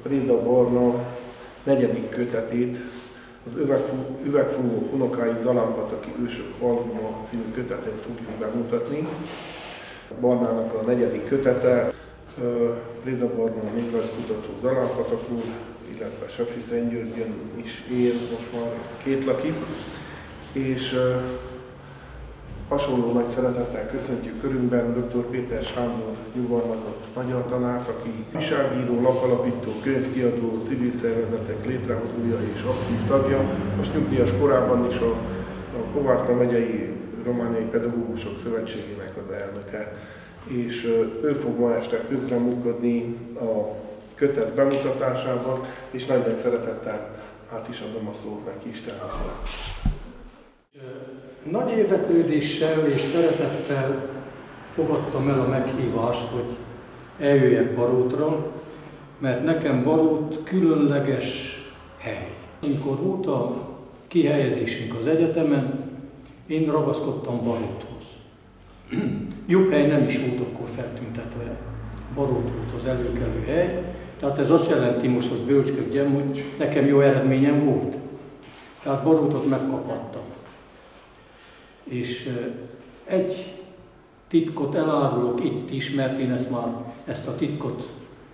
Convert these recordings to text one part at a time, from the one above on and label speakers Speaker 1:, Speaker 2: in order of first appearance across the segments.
Speaker 1: Préda Barna 4. kötetét, az Üvegfúvó unokái Zalánpataki ősök albuma című kötetet fogjuk bemutatni. Barnának a 4. kötete, Préda Barna néprajzkutató Zalánpatakon, illetve Sepsiszentgyörgyön is él most már 2 laki, és hasonló nagy szeretettel köszöntjük körünkben dr. Péter Sándor nyugalmazott magyar tanárt, aki újságíró, lapalapító, könyvkiadó, civil szervezetek létrehozója és aktív tagja, most nyugdíjas korában is a Kovászna megyei Romániai Pedagógusok Szövetségének az elnöke. És ő fog ma este közreműködni a kötet bemutatásában, és nagy szeretettel át is adom a szót neki, Isten használat.
Speaker 2: Nagy érdeklődéssel és szeretettel fogadtam el a meghívást, hogy eljöjjek Barótra, mert nekem Barót különleges hely. Amikor volt a kihelyezésünk az egyetemen, én ragaszkodtam Baróthoz. Jobb hely nem is volt akkor feltüntetve. Barót volt az előkelő hely, tehát ez azt jelenti most, hogy bölcsködjem, hogy nekem jó eredményem volt. Tehát Barótot megkaphattam. És egy titkot elárulok itt is, mert én ezt a titkot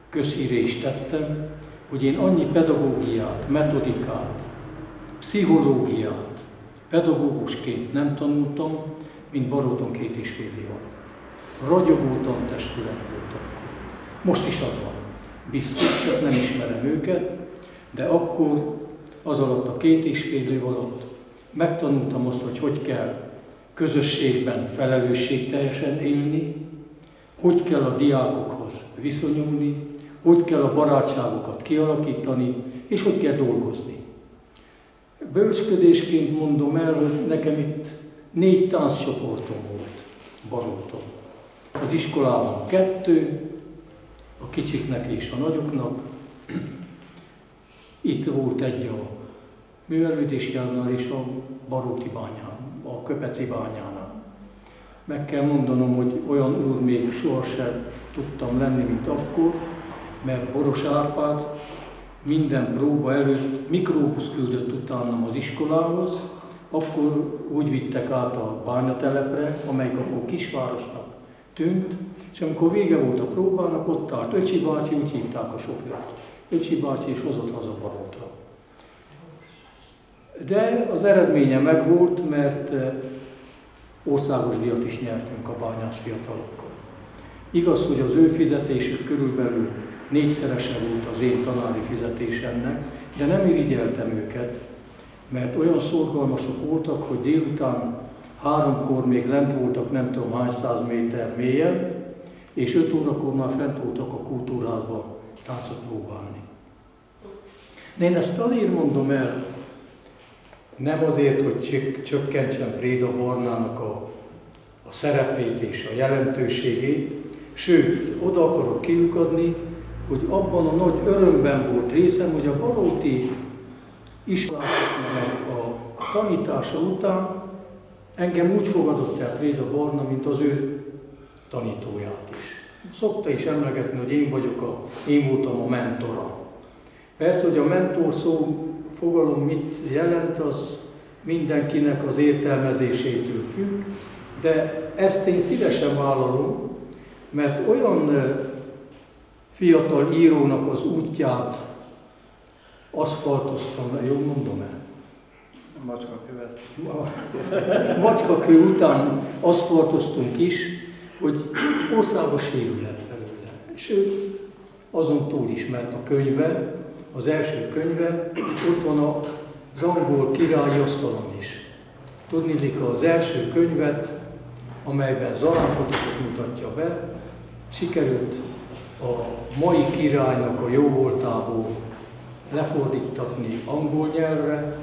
Speaker 2: közhírré is tettem, hogy én annyi pedagógiát, metodikát, pszichológiát pedagógusként nem tanultam, mint Baróton 2,5 év alatt. Ragyogó tantestület volt akkor. Most is az van. Biztos, csak nem ismerem őket, de akkor az alatt a 2,5 év alatt megtanultam azt, hogy kell közösségben felelősségteljesen élni, hogy kell a diákokhoz viszonyulni, hogy kell a barátságokat kialakítani, és hogy kell dolgozni. Bölcsködésként mondom el, hogy nekem itt 4 tánccsoportom volt Baróton. Az iskolában 2, a kicsiknek és a nagyoknak. Itt volt egy a művelődési háznál és a Baróti bányán, a Köpeci bányánál. Meg kell mondanom, hogy olyan úr még sohasem tudtam lenni, mint akkor, mert Boros Árpád minden próba előtt mikróbusz küldött utánam az iskolához, akkor úgy vittek át a bányatelepre, amelyik akkor kisvárosnak tűnt, és amikor vége volt a próbának, ott állt Öcsi bácsi, úgy hívták a sofőrt. Öcsi bácsi, és hozott haza Barótra. De az eredménye megvolt, mert országos díjat is nyertünk a bányász fiatalokkal. Igaz, hogy az ő fizetésük körülbelül 4-szerese volt az én tanári fizetésemnek, de nem irigyeltem őket, mert olyan szorgalmasok voltak, hogy délután 3-kor még lent voltak nem tudom hány 100 méter mélyen, és 5 órakor már fent voltak a kultúrházba táncot próbálni. De én ezt azért mondom el, nem azért, hogy csökkentsem Préda Barnának a szerepét és a jelentőségét, sőt, oda akarok kiukadni, hogy abban a nagy örömben volt részem, hogy a baróti iskolásoknak a tanítása után engem úgy fogadott el Préda Barna, mint az ő tanítóját is. Szokta is emlegetni, hogy én voltam a mentora. Persze, hogy a mentor szó fogalom mit jelent, az mindenkinek az értelmezésétől függ, de ezt én szívesen vállalom, mert olyan fiatal írónak az útját aszfaltoztam, jól mondom el? Macskakő után aszfaltoztunk is, hogy országos hírű lett belőle. Sőt, azon túl is, mert a könyve, az első könyve, ott van az angol királyi asztalon is. Tudniillik, az első könyvet, amelyben Zalánpatokot mutatja be, sikerült a mai királynak a jóvoltából lefordítatni angol nyelvre,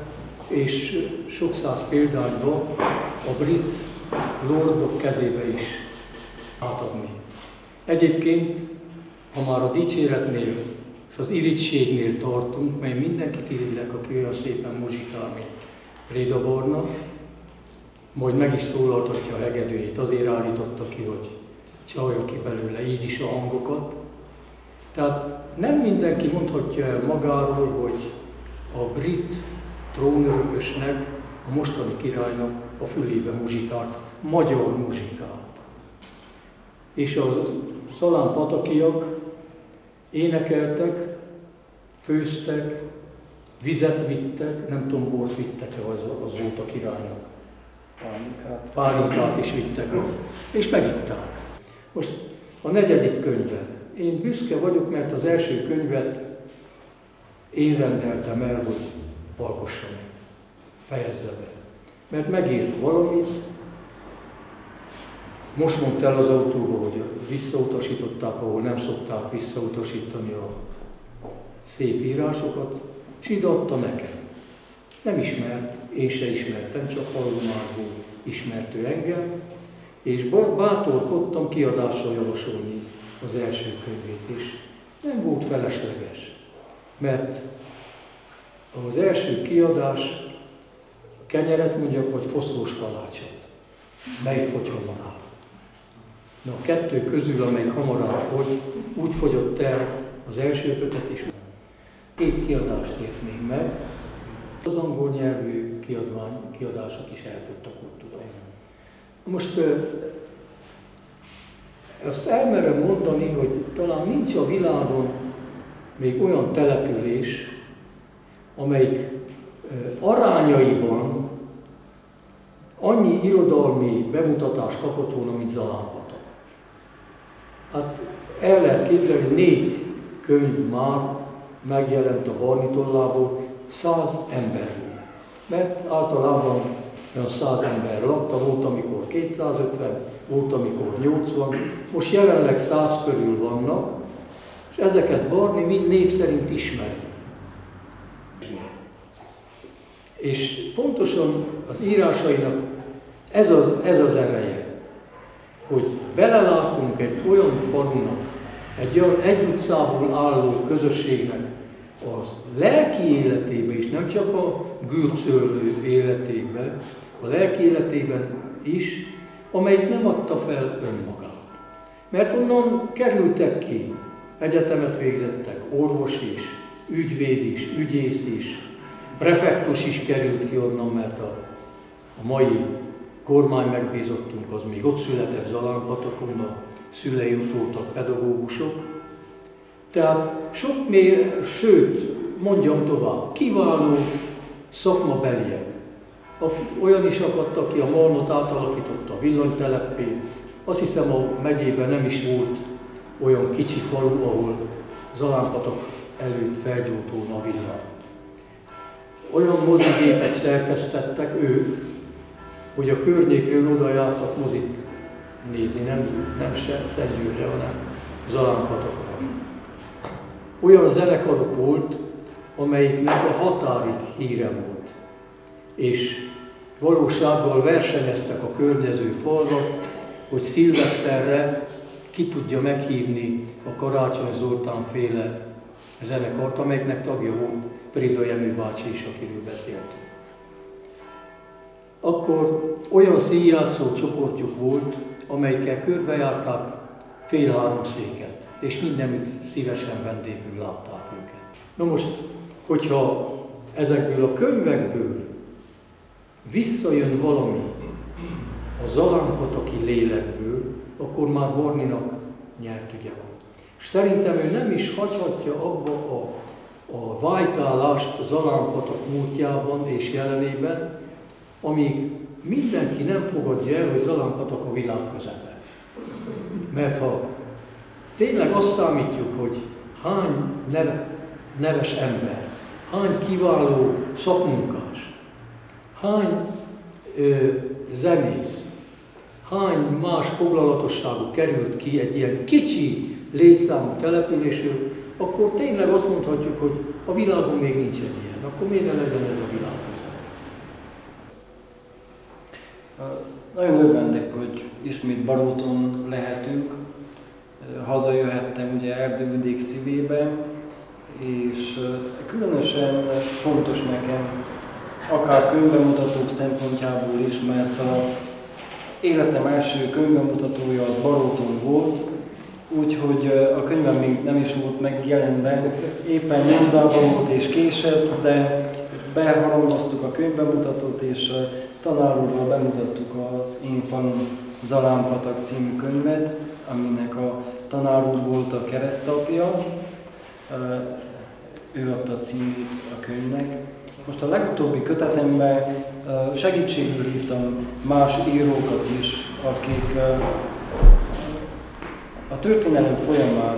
Speaker 2: és sok száz példányba a brit lordok kezébe is átadni. Egyébként, ha már a dicséretnél és az irigységnél tartunk, mely mindenkit irigylek, aki olyan szépen muzsikál, mint Préda Barna, majd meg is szólaltatja a hegedűjét, azért állította ki, hogy csalja ki belőle így is a hangokat. Tehát nem mindenki mondhatja el magáról, hogy a brit trónörökösnek, a mostani királynak a fülébe muzsikált, magyar muzsikát. És a szalánpatakiak énekeltek, főztek, vizet vittek, nem tudom, bort vittek-e, az volt a királynak. Pálinkát is vittek, és megitták. Most a 4. könyve. Én büszke vagyok, mert az első könyvet én rendeltem el, hogy alkossa meg, fejezze be. Mert megírt valamit, most mondta el az autóba, hogy visszautasították, ahol nem szokták visszautasítani a szép írásokat, és ide adta nekem. Nem ismert, én se ismertem, csak hallomásból ismert ő engem, és bátorkodtam kiadásra javasolni az első könyvét is. Nem volt felesleges, mert az első kiadás, a kenyeret mondjak, vagy foszlós kalácsot. Melyik fogy hamarabb? Na, a 2 közül, amelyik hamarabb fogy, úgy fogyott el az első kötet is. 2 kiadást ért még meg, az angol nyelvű kiadások is elfogytak, úgy tudom. Most azt elmerem mondani, hogy talán nincs a világon még olyan település, amelyik arányaiban annyi irodalmi bemutatást kapott volna, mint Zalánpatak. Hát el lehet képzelni, 4 könyv már megjelent a Barni tollából 100 emberről. Mert általában olyan 100 ember lakta, volt amikor 250, volt amikor 80, most jelenleg 100 körül vannak, és ezeket Barni mind név szerint ismeri. És pontosan az írásainak ez az ereje, hogy belelátunk egy olyan falunak, egy olyan egy utcából álló közösségnek az lelki életébe is, nem csak a gürcöllő életébe, a lelki életében is, amelyik nem adta fel önmagát. Mert onnan kerültek ki, egyetemet végzettek, orvos is, ügyvéd is, ügyész is, prefektus is került ki onnan, mert a mai kormány megbízottunk, az még ott született Zalánpatakon, a szülei ott voltak pedagógusok. Tehát sok sőt, mondjam tovább, kiváló szakmabeliek. Olyan is akadt, aki a Malmot átalakította a villanyteleppé. Azt hiszem, a megyében nem is volt olyan kicsi falu, ahol Zalánpatak előtt felgyújt volna a villany. Olyan mozigépet szerkesztettek ők, hogy a környékről oda jártak mozit nézni, nem Szentgyőrre, hanem Zalánpatakra. Olyan zenekaruk volt, amelyiknek a határig híre volt. És valósággal versenyeztek a környező falvak, hogy szilveszterre ki tudja meghívni a Karácsony Zoltán féle zenekart, amelyiknek tagja volt Préda Jenő bácsi is, akiről beszéltünk. Akkor olyan színjátszó csoportjuk volt, amelyikkel körbejárták 2-3 széket, és mindenütt szívesen vendégül látták őket. Na most, hogyha ezekből a könyvekből visszajön valami a zalánpataki lélekből, akkor már Barninak nyert ügye van. És szerintem ő nem is hagyhatja abba a vájkálást a Zalánpatak múltjában és jelenében, amíg mindenki nem fogadja el, hogy Zalánpatak a világ közepe. Mert ha tényleg azt számítjuk, hogy hány neves ember, hány kiváló szakmunkás, hány zenész, hány más foglalatosságú került ki egy ilyen kicsi létszámú településről, akkor tényleg azt mondhatjuk, hogy a világon még nincs egy ilyen. Akkor miért ne legyen ez a világ közel?
Speaker 3: Nagyon örvendek, hogy ismét Baróton lehetünk. Hazajöhettem ugye Erdővidék szívébe, és különösen fontos nekem, akár könyvbemutatók szempontjából is, mert az életem első könyvbemutatója az Baróton volt, úgyhogy a könyvem még nem is volt megjelenve, éppen nyomdában volt és késett, de behalmoztuk a könyvbemutatót, és tanár úrral bemutattuk az Én falum Zalánpatak című könyvet, aminek a tanár úr volt a keresztapja. Ő adta a címét a könyvnek. Most a legutóbbi kötetemben segítségül hívtam más írókat is, akik a történelem folyamán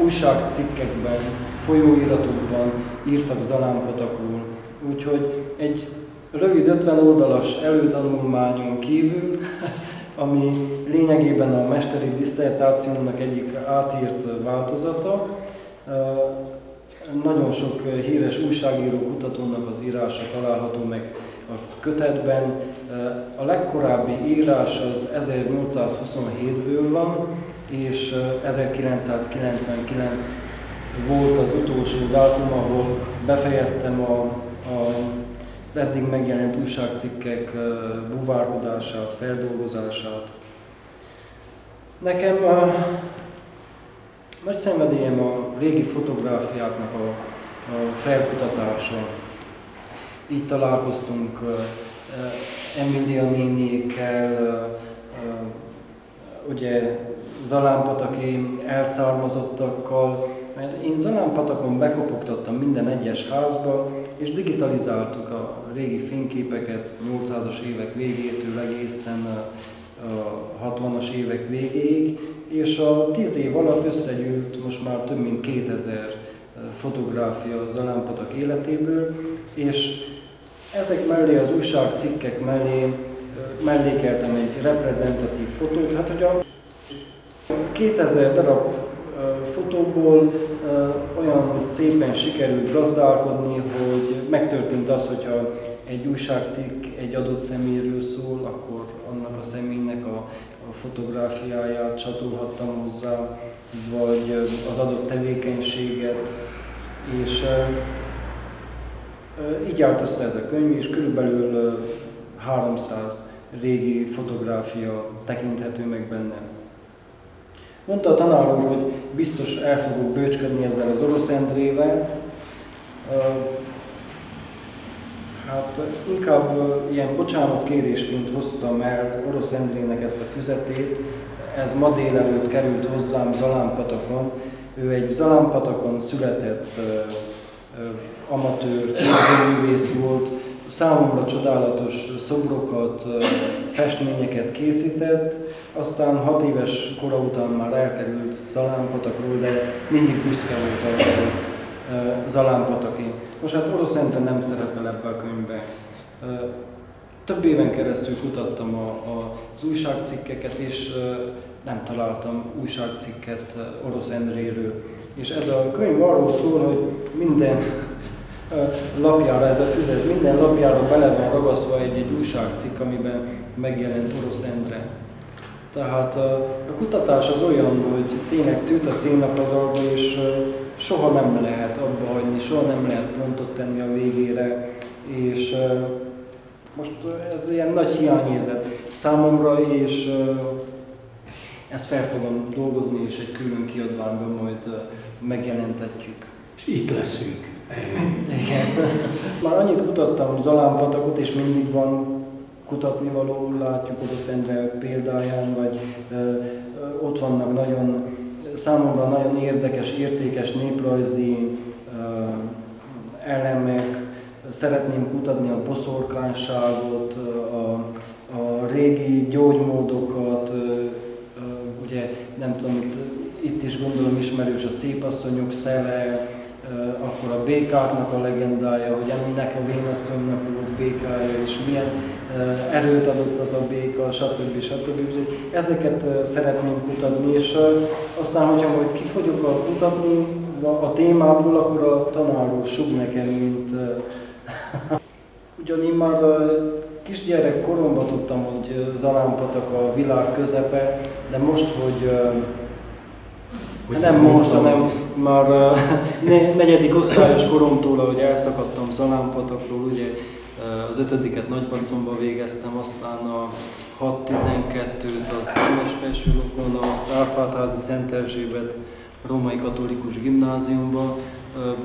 Speaker 3: újságcikkekben, folyóiratokban írtak Zalánpatakról. Úgyhogy egy rövid 50 oldalas előtanulmányon kívül, ami lényegében a mesteri diszertációnak egyik átírt változata, nagyon sok híres újságíró kutatónak az írása található meg a kötetben. A legkorábbi írás az 1827-ből van, és 1999 volt az utolsó dátum, ahol befejeztem az eddig megjelent újságcikkek buvárkodását, feldolgozását. Nekem nagy szenvedélyem a régi fotográfiáknak a felkutatása. Így találkoztunk Emilia néniékkel, ugye Zalánpataki elszármazottakkal, mert én Zalánpatakon bekopogtattam minden egyes házba, és digitalizáltuk a régi fényképeket 800-as évek végétől egészen a 60-as évek végéig, és a 10 év alatt összegyűlt most már több mint 2000 fotográfia Zalánpatak életéből, és ezek mellé, az újságcikkek mellé mellékeltem egy reprezentatív fotót. Hát, hogy a 2000 darab fotóból olyan szépen sikerült gazdálkodni, hogy megtörtént az, hogyha egy újságcikk egy adott személyről szól, akkor annak a személynek a fotográfiáját csatolhattam hozzá, vagy az adott tevékenységet, és így állt össze ez a könyv, és körülbelül 300 régi fotográfia tekinthető meg benne. Mondta a tanár úr, hogy biztos el fogok bőcsködni ezzel az Orosz Endrével. Hát inkább ilyen bocsánatkérésként hoztam el Orosz Endrének ezt a füzetét. Ez ma délelőtt került hozzám Zalánpatakon. Ő egy Zalánpatakon született amatőr képzőművész volt. Számomra csodálatos szobrokat, festményeket készített, aztán 6 éves kora után már elkerült Zalánpatakról, de mindig büszke volt arra, hogy Zalánpataki. Most hát Orosz Endre nem szerepel ebbe a könyvbe. Több éven keresztül kutattam az újságcikkeket, és nem találtam újságcikket Orosz Endréről. És ez a könyv arról szól, hogy minden lapjára, ez a füzet, minden lapjára bele van ragasztva egy újságcikk, amiben megjelent Orosz Endre. Tehát a kutatás az olyan, hogy tényleg tűt a szénakazalba, és soha nem lehet abba hagyni, soha nem lehet pontot tenni a végére, és most ez ilyen nagy hiányérzet számomra, és ezt fel fogom dolgozni, és egy külön kiadványban majd megjelentetjük.
Speaker 2: És itt leszünk.
Speaker 3: Igen. Már annyit kutattam Zalánpatakot, és mindig van kutatnivaló, látjuk Orosz Endre példáján, vagy ott vannak számomra nagyon érdekes, értékes néprajzi elemek. Szeretném kutatni a boszorkányságot, a régi gyógymódokat, ugye nem tudom, itt is gondolom ismerős a szépasszonyok szele, akkor a békáknak a legendája, hogy ennek a vénasszonynak volt békája, és milyen erőt adott az a béka, stb. Úgyhogy ezeket szeretném kutatni, és aztán, hogyha majd kifogyok kutatni a témából, akkor a tanár úr sug nekem, mint... Ugyan én már kisgyerek koromban tudtam, hogy Zalánpatak a világ közepe, de most, hogy nem most, hanem már 4. osztályos koromtól, ahogy elszakadtam Zalánpatakról, ugye az 5-et Nagybacomba végeztem, aztán a 6-12-t az Dénes Felsőlokon, az Árpád-házi Szent Erzsébet Római Katolikus Gimnáziumba,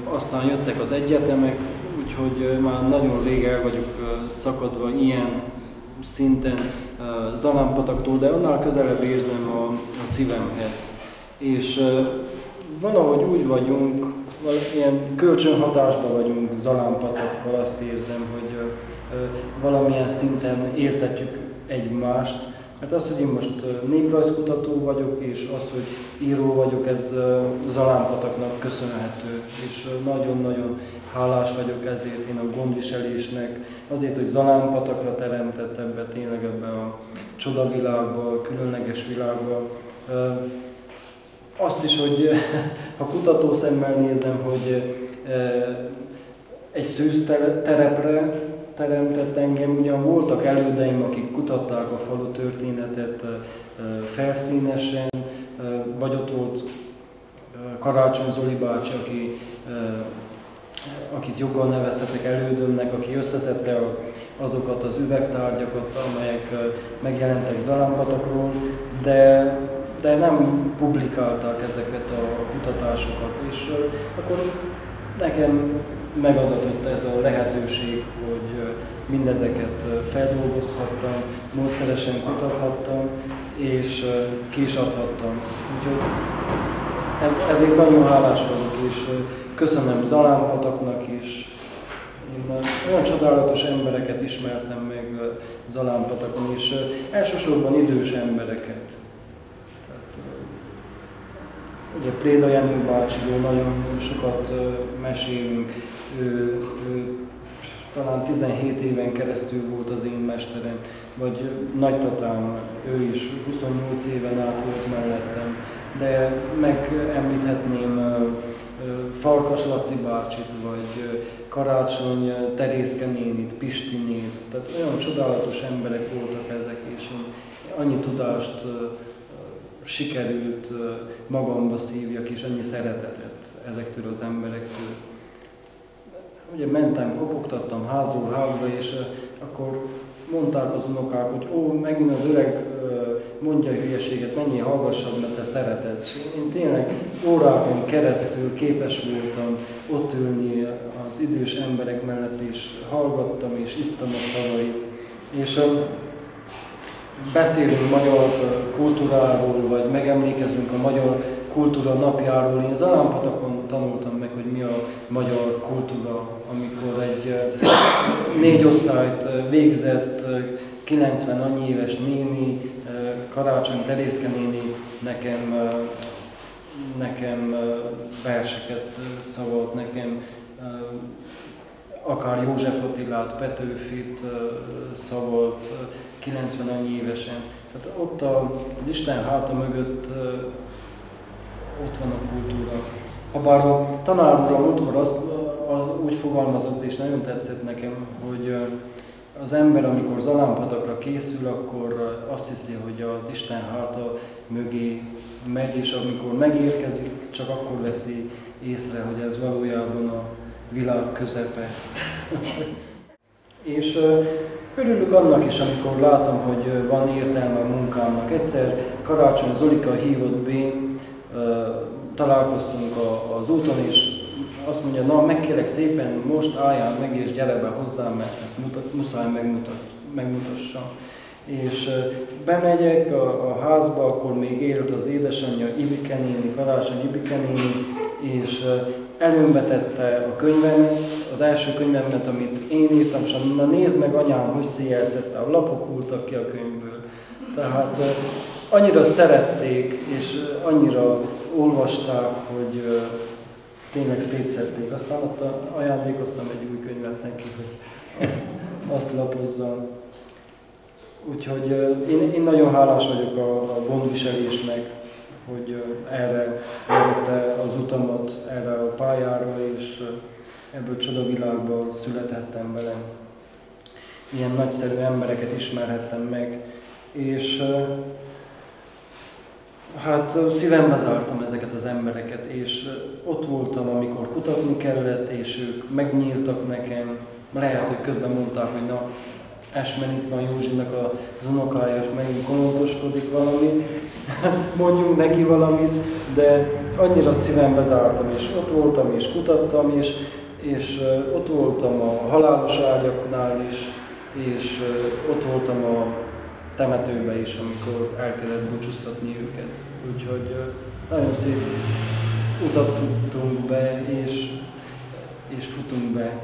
Speaker 3: aztán jöttek az egyetemek, úgyhogy már nagyon rég el vagyok szakadva ilyen szinten Zalánpataktól, de annál közelebb érzem a szívemhez. És valahogy úgy vagyunk, ilyen kölcsönhatásban vagyunk Zalánpatakkal, azt érzem, hogy valamilyen szinten értetjük egymást. Mert az, hogy én most néprajzkutató vagyok, és az, hogy író vagyok, ez Zalánpataknak köszönhető. És nagyon-nagyon hálás vagyok ezért én a gondviselésnek, azért, hogy Zalánpatakra teremtett tényleg ebbe a csodavilágba, a különleges világba. Azt is, hogy ha kutatószemmel nézem, hogy egy szűzterepre teremtett engem, ugyan voltak elődeim, akik kutatták a falu történetet felszínesen, vagy ott volt Karácsony Zoli bácsi, akit joggal nevezhetek elődömnek, aki összeszedte azokat az üvegtárgyakat, amelyek megjelentek Zalánpatakról, de nem publikálták ezeket a kutatásokat, és akkor nekem megadatott ez a lehetőség, hogy mindezeket feldolgozhattam, módszeresen kutathattam, és ki is adhattam. Úgyhogy ezért nagyon hálás vagyok, és köszönöm Zalánpataknak is. Én olyan csodálatos embereket ismertem meg Zalánpatakon, és elsősorban idős embereket. Ugye Préda Jenő bácsiról nagyon sokat mesélünk, ő talán 17 éven keresztül volt az én mesterem, vagy nagytatám, ő is 28 éven át volt mellettem, de megemlíthetném Farkas Laci bácsit, vagy Karácsony Terészke nénit, Pistinét, tehát olyan csodálatos emberek voltak ezek, és annyi tudást sikerült magamba szívjak, és annyi szeretetet ezektől az emberektől. Ugye mentem, kopogtattam házról házba, és akkor mondták az unokák, hogy megint az öreg mondja hülyeséget, menjél, hallgassad, mert te szereted. És én tényleg órákon keresztül képes voltam ott ülni az idős emberek mellett, és hallgattam, és ittam a szavait. És beszélünk magyar kultúráról, vagy megemlékezünk a magyar kultúra napjáról. Én Zalánpatakon tanultam meg, hogy mi a magyar kultúra, amikor egy 4 osztályt végzett 90 annyi éves néni, Karácsony Terészke néni nekem verseket szavalt, nekem akár József Attilát, Petőfit szavalt 90 annyi évesen. Tehát ott az Isten háta mögött ott van a kultúra. Habár a tanár úr múltkor úgy fogalmazott, és nagyon tetszett nekem, hogy az ember, amikor Zalánpatakra készül, akkor azt hiszi, hogy az Isten háta mögé megy, és amikor megérkezik, csak akkor veszi észre, hogy ez valójában a világ közepe. És örülök annak is, amikor látom, hogy van értelme a munkámnak. Egyszer Karácsony Zolika hívott be, találkoztunk az úton, és azt mondja, na megkérlek szépen, most álljál meg és gyere be hozzám, mert ezt muszáj megmutassam. És bemegyek a házba, akkor még élt az édesanyja Ibike néni, Karácsony Ibike néni, és előmbe tette a könyvemet, az első könyvemet, amit én írtam, és na nézd meg anyám, hogy széjjelszette, a lapok hulltak ki a könyvből. Tehát annyira szerették, és annyira olvasták, hogy tényleg szétszedték. Aztán ott ajándékoztam egy új könyvet neki, hogy azt lapozzam. Úgyhogy én nagyon hálás vagyok a gondviselésnek, hogy erre vezette az utamat, erre a pályára, és ebből csodavilágba születhettem bele. Ilyen nagyszerű embereket ismerhettem meg, és hát szívembe zártam ezeket az embereket, és ott voltam, amikor kutatni kellett, és ők megnyíltak nekem, Lehet, hogy közben mondták, hogy na, Esmen itt van Józsinak az unokája, és megint konoltoskodik valami, mondjunk neki valamit, de annyira szívembe zártam, és ott voltam, és kutattam, és ott voltam a halálos ágyaknál is, és ott voltam a temetőbe is, amikor el kellett búcsúztatni őket. Úgyhogy nagyon szép utat futtunk be, és futunk be.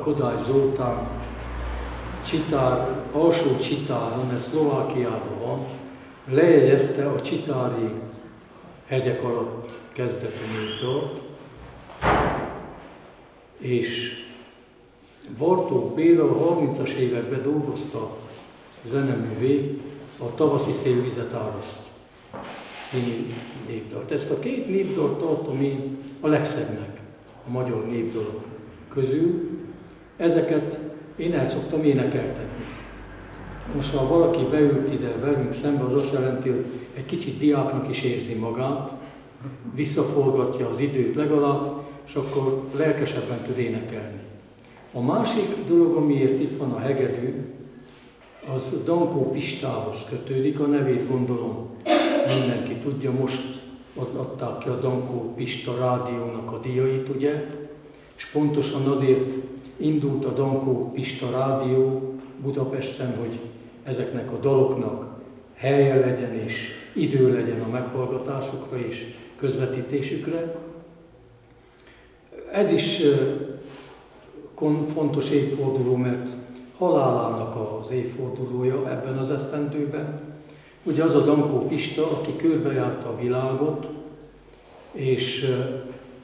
Speaker 2: Kodály Zoltán Csitár, alsó Csitáron, ez Szlovákiában van, lejegyezte a csitári hegyek alatt kezdetű népdalt, és Bartók Béla a 30-as években dolgozta zeneművé a Tavaszi szélvizet áraszt című népdalt. Ezt a két népdalt tartom én a legszebbnek a magyar népdalok közül. Ezeket én el szoktam énekeltetni. Most, ha valaki beült ide velünk szembe, az azt jelenti, hogy egy kicsit diáknak is érzi magát, visszaforgatja az időt legalább, és akkor lelkesebben tud énekelni. A másik dolog, amiért itt van a hegedű, az Dankó Pistához kötődik, a nevét gondolom mindenki tudja, most adták ki a Dankó Pista rádiónak a díjait, ugye? És pontosan azért indult a Dankó Pista rádió Budapesten, hogy ezeknek a daloknak helye legyen és idő legyen a meghallgatásukra és közvetítésükre. Ez is fontos évforduló, mert halálának az évfordulója ebben az esztendőben. Ugye az a Dankó Pista, aki körbejárta a világot, és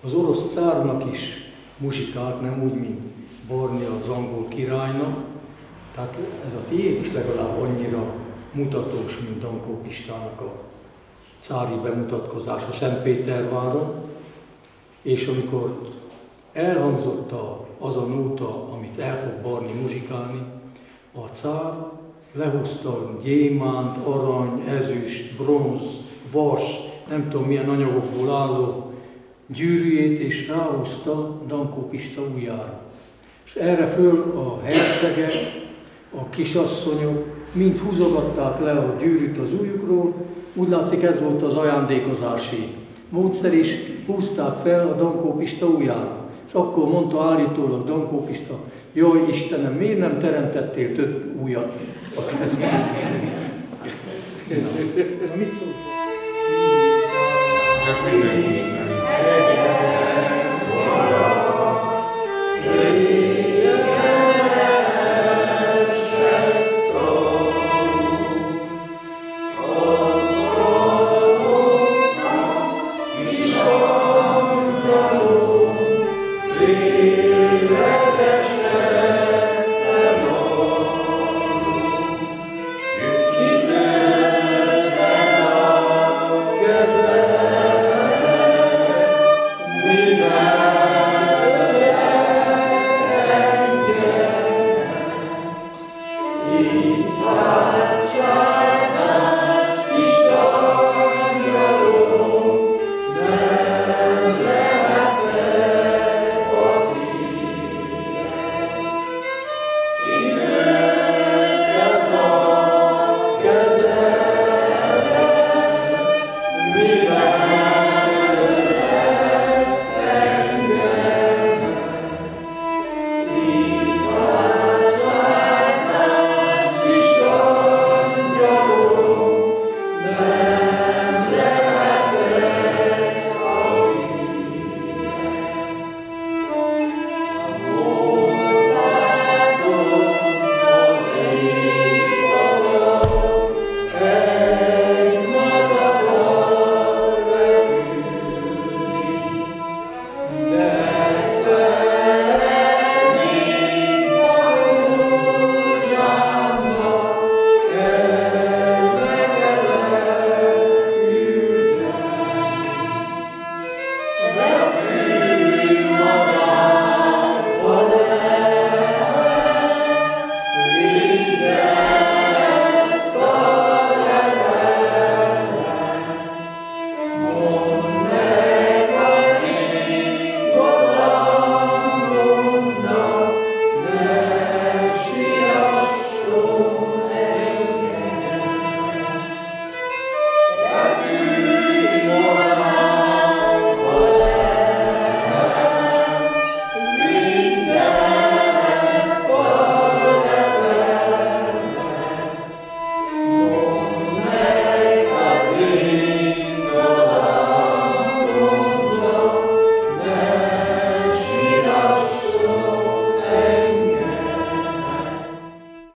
Speaker 2: az orosz cárnak is muzsikált, nem úgy, mint Barnia az angol királynak. Tehát ez a tiéd is legalább annyira mutatós, mint Dankó Pistának a cári bemutatkozása Szentpéterváron. És amikor elhangzott az a nóta, amit el fog Barni muzsikálni, a cár lehúzta gyémánt, arany, ezüst, bronz, vas, nem tudom milyen anyagokból álló gyűrűjét, és ráhúzta Dankó Pista ujjára. És erre föl a hercegek, a kisasszonyok mind húzogatták le a gyűrűt az ujjukról, úgy látszik, ez volt az ajándékozási módszer is, húzták fel a Dankó Pista ujjára. És akkor mondta állítólag Dankó Pista, jaj Istenem, miért nem teremtettél több ujjat a kezben? Na, mit szólsz?